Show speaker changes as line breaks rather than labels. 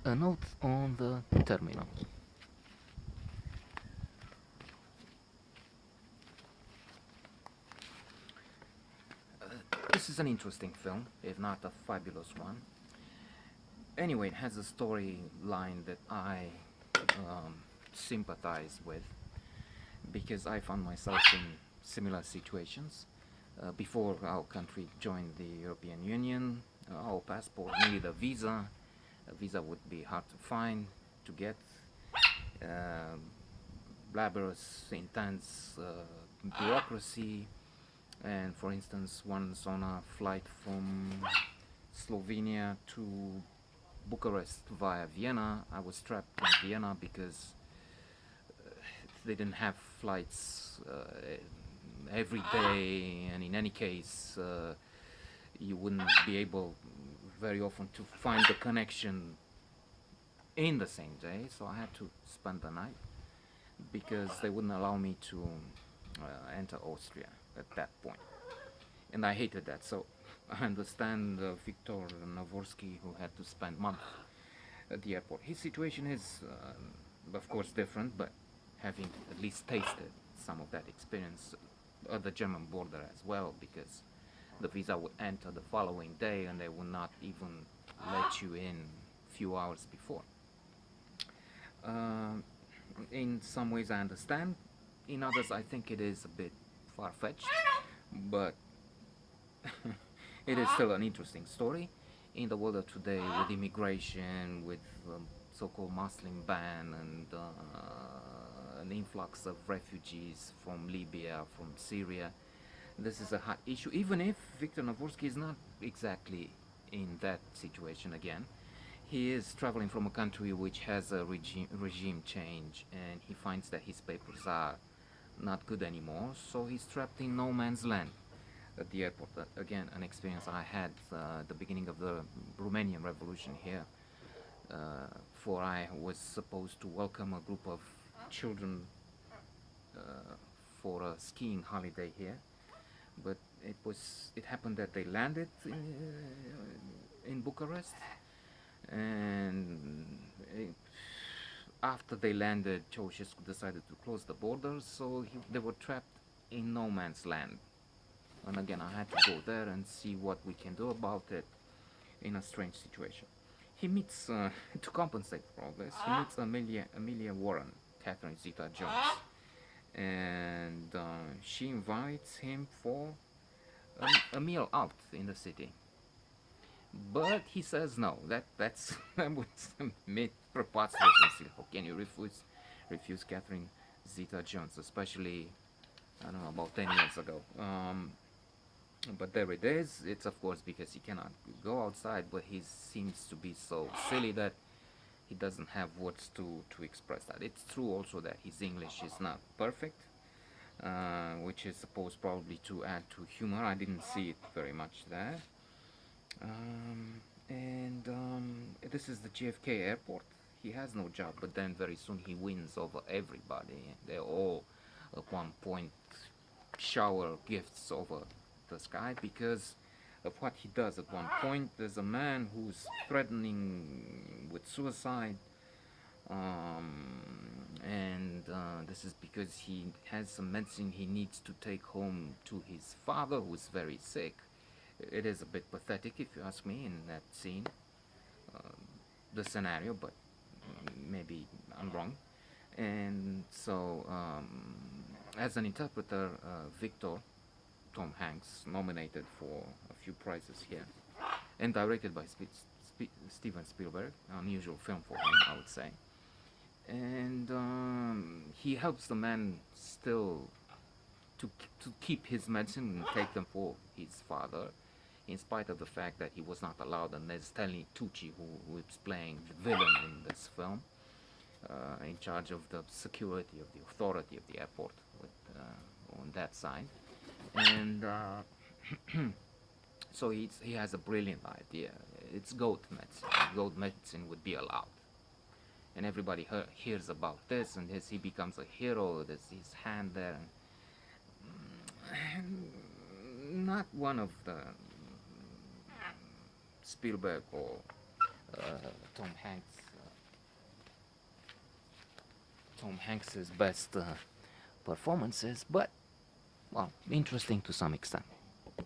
A note on the terminal. This is an interesting film, if not a fabulous one. Anyway, it has a storyline that I sympathize with because I found myself in similar situations. Before our country joined the European Union, our passport needed a visa. A visa would be hard to find, to get. Uh, Blabberous, intense bureaucracy. And for instance, once on a flight from Slovenia to Bucharest via Vienna, I was trapped in Vienna because they didn't have flights every day, and in any case, you wouldn't be able very often to find the connection in the same day, so I had to spend the night because they wouldn't allow me to enter Austria at that point. And I hated that, so I understand Viktor Navorsky, who had to spend months at the airport. His situation is, of course, different, but having at least tasted some of that experience at the German border as well, because the visa would enter the following day and they would not even let you in a few hours before. In some ways I understand, in others I think it is a bit far-fetched, but it is still an interesting story in the world of today, with immigration, with so-called Muslim ban, and an influx of refugees from Libya, from Syria. This is a hot issue, even if Viktor Navorsky is not exactly in that situation again. He is traveling from a country which has a regime change, and he finds that his papers are not good anymore, so he's trapped in no man's land at the airport. Again, an experience I had at the beginning of the Romanian Revolution here, for I was supposed to welcome a group of children for a skiing holiday here, but it happened that they landed in Bucharest, and after they landed, Ceausescu decided to close the borders, so they were trapped in no man's land. And again, I had to go there and see what we can do about it in a strange situation. He meets, to compensate for all this, he meets Amelia Warren, Catherine Zeta Jones, and she invites him for a meal out in the city. But he says no. That's that would submit preposterous. How can you refuse Catherine Zeta Jones, especially I don't know about 10 years ago? But there it is. It's of course because he cannot go outside, but he seems to be so silly that he doesn't have words to express that. It's true also that his English is not perfect, which is supposed probably to add to humor. I didn't see it very much there. And this is the JFK airport. He has no job, but then very soon he wins over everybody. They all at one point shower gifts over the sky because of what he does. At one point there's a man who's threatening with suicide, and this is because he has some medicine he needs to take home to his father, who's very sick. It is a bit pathetic, if you ask me, in that scene, the scenario, but maybe I'm wrong. And so, as an interpreter, Victor, Tom Hanks, nominated for a few prizes here, and directed by Steven Spielberg, unusual film for him, I would say. And he helps the man still to keep his medicine and take them for his father, in spite of the fact that he was not allowed, and there's Stanley Tucci, who is playing the villain in this film, in charge of the security of the authority of the airport on that side. And so he has a brilliant idea. It's goat medicine. Goat medicine would be allowed. And everybody hears about this, and he becomes a hero. There's his hand there. And not one of the Spielberg or Tom Hanks Tom Hanks's best performances, but well, interesting to some extent.